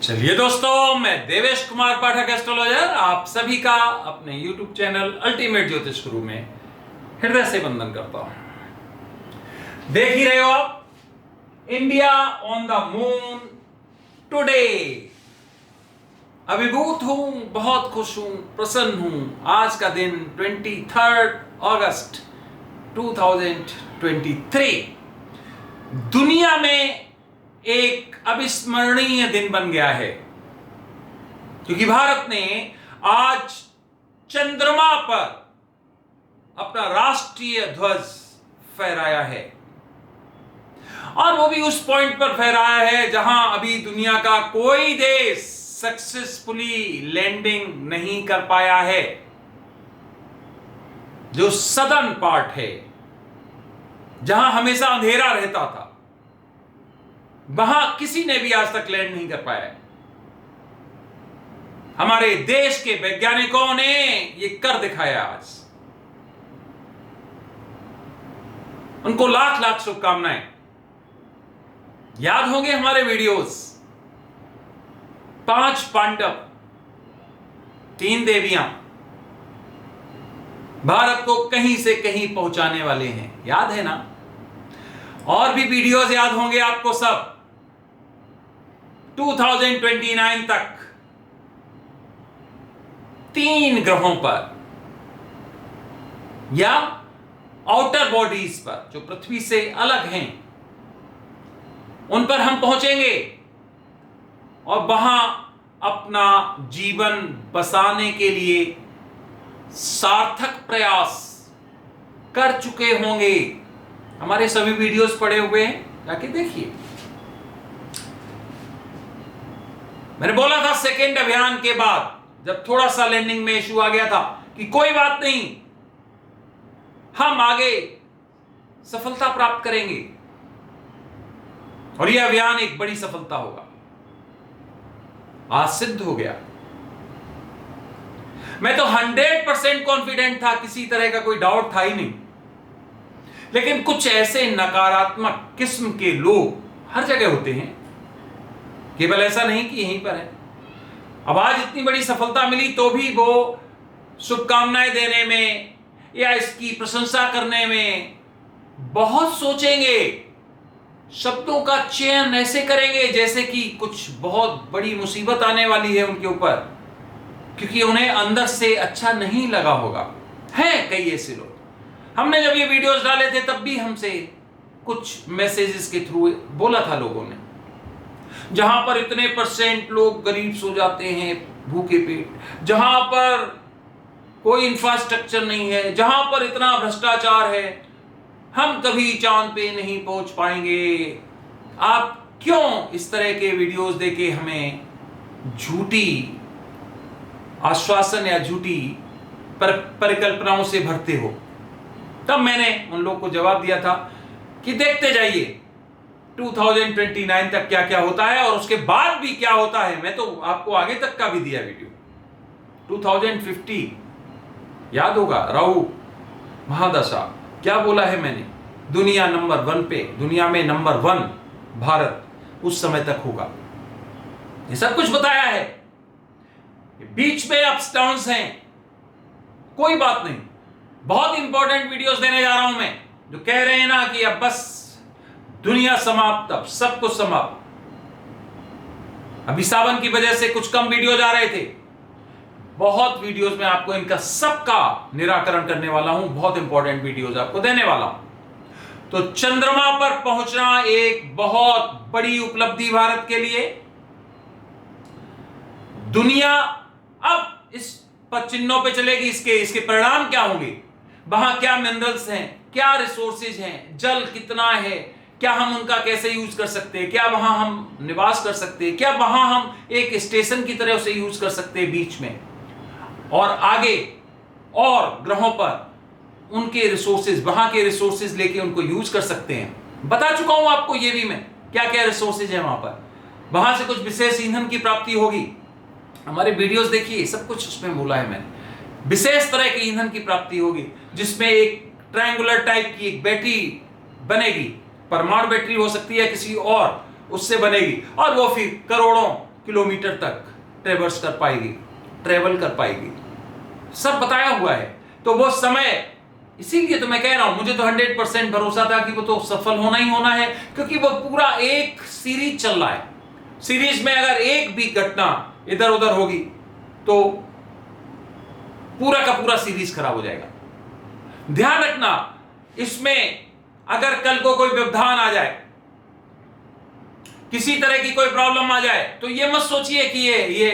चलिए दोस्तों, मैं देवेश कुमार पाठक एस्ट्रोलॉजर आप सभी का अपने YouTube चैनल अल्टीमेट ज्योतिष गुरु में हृदय से वंदन करता हूं। देख ही रहे हो आप, India on the moon today. अभिभूत हूं, बहुत खुश हूं, प्रसन्न हूं। आज का दिन 23 अगस्त 2023 दुनिया में एक अविस्मरणीय दिन बन गया है, क्योंकि भारत ने आज चंद्रमा पर अपना राष्ट्रीय ध्वज फहराया है, और वो भी उस पॉइंट पर फहराया है जहां अभी दुनिया का कोई देश सक्सेसफुली लैंडिंग नहीं कर पाया है। जो सदर्न पार्ट है, जहां हमेशा अंधेरा रहता था, वहां किसी ने भी आज तक लैंड नहीं कर पाया है। हमारे देश के वैज्ञानिकों ने यह कर दिखाया आज। उनको लाख लाख शुभकामनाएं। याद होंगे हमारे वीडियोस, 5 पांडव, 3 देवियां भारत को कहीं से कहीं पहुंचाने वाले हैं, याद है ना? और भी वीडियोस याद होंगे आपको सब। 2029 तक 3 ग्रहों पर या आउटर बॉडीज पर जो पृथ्वी से अलग हैं, उन पर हम पहुंचेंगे और वहां अपना जीवन बसाने के लिए सार्थक प्रयास कर चुके होंगे। हमारे सभी वीडियोस पड़े हुए हैं, जाके देखिए। मैंने बोला था सेकेंड अभियान के बाद, जब थोड़ा सा लैंडिंग में इश्यू आ गया था, कि कोई बात नहीं, हम आगे सफलता प्राप्त करेंगे और यह अभियान एक बड़ी सफलता होगा। आज सिद्ध हो गया। मैं तो 100% कॉन्फिडेंट था, किसी तरह का कोई डाउट था ही नहीं। लेकिन कुछ ऐसे नकारात्मक किस्म के लोग हर जगह होते हैं, केवल ऐसा नहीं कि यहीं पर है। अब आज इतनी बड़ी सफलता मिली तो भी वो शुभकामनाएं देने में या इसकी प्रशंसा करने में बहुत सोचेंगे, शब्दों का चयन ऐसे करेंगे जैसे कि कुछ बहुत बड़ी मुसीबत आने वाली है उनके ऊपर, क्योंकि उन्हें अंदर से अच्छा नहीं लगा होगा। हैं कई ऐसे लोग। हमने जब ये वीडियोस डाले थे तब भी हमसे कुछ मैसेजेस के थ्रू बोला था लोगों ने, जहां पर इतने % लोग गरीब सो जाते हैं भूखे पेट, जहां पर कोई इंफ्रास्ट्रक्चर नहीं है, जहां पर इतना भ्रष्टाचार है, हम कभी चांद पे नहीं पहुंच पाएंगे। आप क्यों इस तरह के वीडियोस देके हमें झूठी आश्वासन या झूठी परिकल्पनाओं से भरते हो? तब मैंने उन लोगों को जवाब दिया था कि देखते जाइए 2029 तक क्या क्या होता है और उसके बाद भी क्या होता है। मैं तो आपको आगे तक का भी दिया वीडियो। 2050 याद होगा, राहु महादशा, क्या बोला है मैंने? दुनिया नंबर 1 पे, दुनिया में नंबर 1 भारत उस समय तक होगा। ये सब कुछ बताया है। बीच में अप्स डाउन्स हैं, कोई बात नहीं। बहुत इंपॉर्टेंट वीडियोस देने जा रहा हूं मैं, जो कह रहे हैं ना कि अब बस दुनिया समाप्त, अब सब कुछ समाप्त। अभी सावन की वजह से कुछ कम वीडियोस आ रहे थे। बहुत वीडियोस में आपको इनका सबका निराकरण करने वाला हूं, बहुत इंपॉर्टेंट वीडियोस आपको देने वाला हूं। तो चंद्रमा पर पहुंचना एक बहुत बड़ी उपलब्धि भारत के लिए। दुनिया अब इस पर चिन्हों पे चलेगी। इसके परिणाम क्या होंगे, वहां क्या मिनरल्स हैं, क्या रिसोर्सेज हैं, जल कितना है, क्या हम उनका कैसे यूज कर सकते हैं, क्या वहां हम निवास कर सकते हैं, क्या वहां हम एक स्टेशन की तरह उसे यूज कर सकते हैं बीच में, और आगे और ग्रहों पर उनके रिसोर्सेज, वहां के रिसोर्सेज लेके उनको यूज कर सकते हैं। बता चुका हूं आपको ये भी मैं, क्या क्या रिसोर्सेज है वहां पर। वहां से कुछ विशेष ईंधन की प्राप्ति होगी। हमारे वीडियोस देखिए, सब कुछ उसमें बोला है मैंने। विशेष तरह के ईंधन की प्राप्ति होगी, जिसमें एक ट्रायंगुलर टाइप की एक बैटरी बनेगी। परमाणु बैटरी हो सकती है, किसी और उससे बनेगी, और वो फिर करोड़ों किलोमीटर तक ट्रेवल कर पाएगी, सब बताया हुआ है। तो वो समय, इसीलिए तो मैं कह रहा हूं, मुझे तो 100% भरोसा था कि वो तो सफल होना ही होना है, क्योंकि वो पूरा एक सीरीज चल रहा है। सीरीज में अगर एक भी घटना इधर उधर होगी तो पूरा का पूरा सीरीज खराब हो जाएगा। ध्यान रखना, इसमें अगर कल को कोई व्यवधान आ जाए, किसी तरह की कोई प्रॉब्लम आ जाए, तो ये मत सोचिए कि ये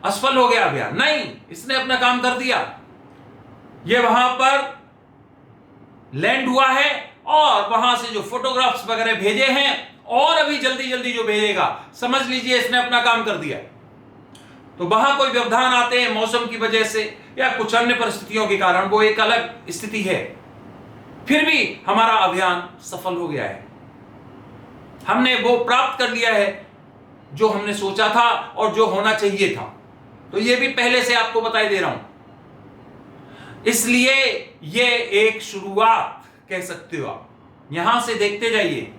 असफल हो गया अभियान। नहीं, इसने अपना काम कर दिया। ये वहां पर लैंड हुआ है और वहां से जो फोटोग्राफ्स वगैरह भेजे हैं और अभी जल्दी जल्दी जो भेजेगा, समझ लीजिए इसने अपना काम कर दिया। तो वहां कोई व्यवधान आते हैं मौसम की वजह से या कुछ अन्य परिस्थितियों के कारण, वो एक अलग स्थिति है, फिर भी हमारा अभियान सफल हो गया है। हमने वो प्राप्त कर लिया है जो हमने सोचा था और जो होना चाहिए था। तो ये भी पहले से आपको बताई दे रहा हूं, इसलिए ये एक शुरुआत कह सकते हो आप। यहां से देखते जाइए,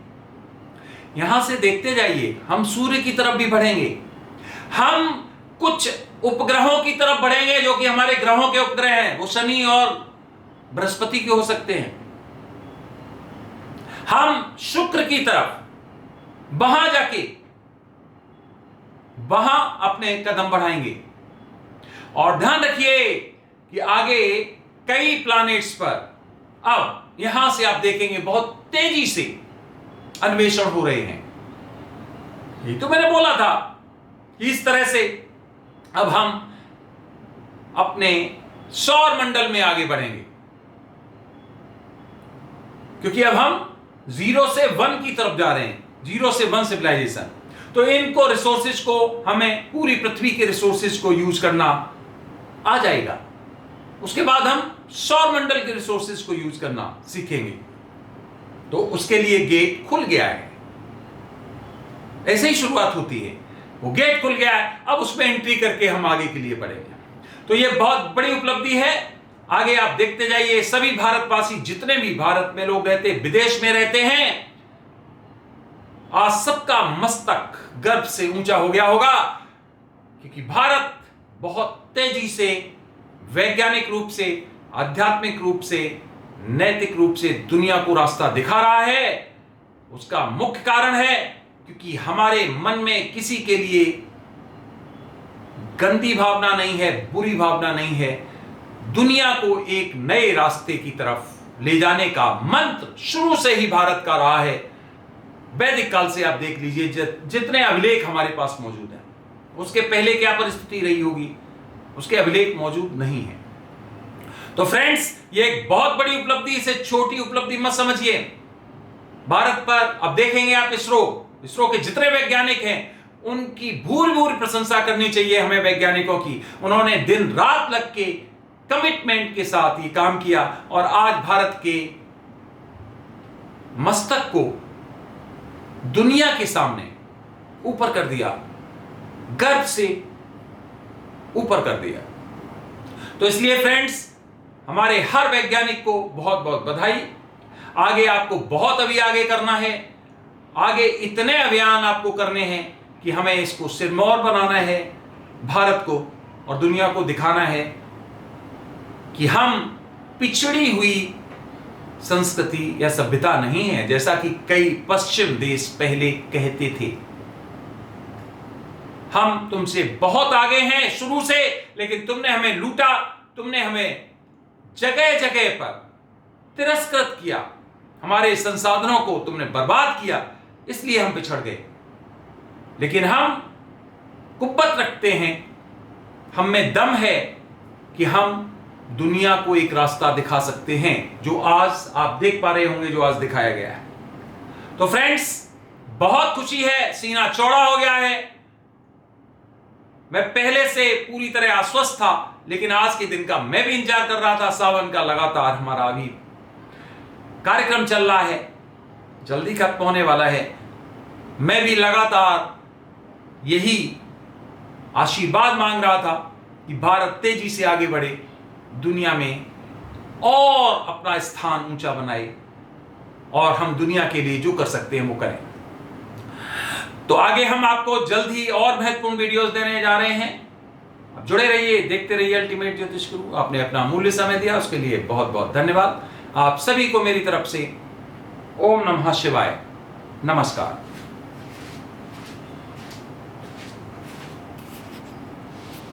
यहां से देखते जाइए, हम सूर्य की तरफ भी बढ़ेंगे, हम कुछ उपग्रहों की तरफ बढ़ेंगे जो कि हमारे ग्रहों के उपग्रह हैं, वो शनि और बृहस्पति के हो सकते हैं। हम शुक्र की तरफ वहां जाके वहां अपने कदम बढ़ाएंगे। और ध्यान रखिए कि आगे कई प्लैनेट्स पर अब यहां से आप देखेंगे बहुत तेजी से अन्वेषण हो रहे हैं। ये तो मैंने बोला था कि इस तरह से अब हम अपने सौर मंडल में आगे बढ़ेंगे, क्योंकि अब हम 0 से 1 की तरफ जा रहे हैं, 0 से 1 सिविलाइजेशन। तो इनको रिसोर्सेज को, हमें पूरी पृथ्वी के रिसोर्सेज को यूज करना आ जाएगा। उसके बाद हम सौर मंडल के रिसोर्सेज को यूज करना सीखेंगे। तो उसके लिए गेट खुल गया है। ऐसे ही शुरुआत होती है, वो गेट खुल गया है, अब उसमें एंट्री करके हम आगे के लिए बढ़ेंगे। तो ये बहुत बड़ी उपलब्धि है। आगे आप देखते जाइए, सभी भारतवासी, जितने भी भारत में लोग रहते, विदेश में रहते हैं, आज सबका मस्तक गर्व से ऊंचा हो गया होगा, क्योंकि भारत बहुत तेजी से, वैज्ञानिक रूप से, आध्यात्मिक रूप से, नैतिक रूप से दुनिया को रास्ता दिखा रहा है। उसका मुख्य कारण है क्योंकि हमारे मन में किसी के लिए गंदी भावना नहीं है, बुरी भावना नहीं है। दुनिया को एक नए रास्ते की तरफ ले जाने का मंत्र शुरू से ही भारत का रहा है। वैदिक काल से आप देख लीजिए, जितने अभिलेख हमारे पास मौजूद हैं, उसके पहले क्या परिस्थिति रही होगी, उसके अभिलेख मौजूद नहीं है। तो फ्रेंड्स, ये एक बहुत बड़ी उपलब्धि, इसे छोटी उपलब्धि मत समझिए। भारत पर अब देखेंगे आप, इसरो के जितने वैज्ञानिक हैं, उनकी भूरी भूरी प्रशंसा करनी चाहिए हमें वैज्ञानिकों की। उन्होंने दिन रात लग के कमिटमेंट के साथ ये काम किया और आज भारत के मस्तक को दुनिया के सामने ऊपर कर दिया, गर्व से ऊपर कर दिया। तो इसलिए फ्रेंड्स, हमारे हर वैज्ञानिक को बहुत बहुत बधाई। आगे आपको बहुत अभी आगे करना है, आगे इतने अभियान आपको करने हैं कि हमें इसको सिरमौर बनाना है, भारत को और दुनिया को दिखाना है कि हम पिछड़ी हुई संस्कृति या सभ्यता नहीं है, जैसा कि कई पश्चिम देश पहले कहते थे। हम तुमसे बहुत आगे हैं शुरू से, लेकिन तुमने हमें लूटा, तुमने हमें जगह जगह पर तिरस्कृत किया, हमारे संसाधनों को तुमने बर्बाद किया, इसलिए हम पिछड़ गए। लेकिन हम कुव्वत रखते हैं, हम में दम है कि हम दुनिया को एक रास्ता दिखा सकते हैं, जो आज आप देख पा रहे होंगे, जो आज दिखाया गया है। तो फ्रेंड्स, बहुत खुशी है, सीना चौड़ा हो गया है। मैं पहले से पूरी तरह आश्वस्त था, लेकिन आज के दिन का मैं भी इंतजार कर रहा था। सावन का लगातार हमारा अभी कार्यक्रम चल रहा है, जल्दी खत्म होने वाला है। मैं भी लगातार यही आशीर्वाद मांग रहा था कि भारत तेजी से आगे बढ़े, दुनिया में और अपना स्थान ऊंचा बनाए और हम दुनिया के लिए जो कर सकते हैं वो करें। तो आगे हम आपको जल्द ही और महत्वपूर्ण वीडियोस देने जा रहे हैं। अब जुड़े रहिए, देखते रहिए अल्टीमेट ज्योतिष गुरु। आपने अपना अमूल्य समय दिया, उसके लिए बहुत बहुत धन्यवाद। आप सभी को मेरी तरफ से ओम नमः शिवाय, नमस्कार।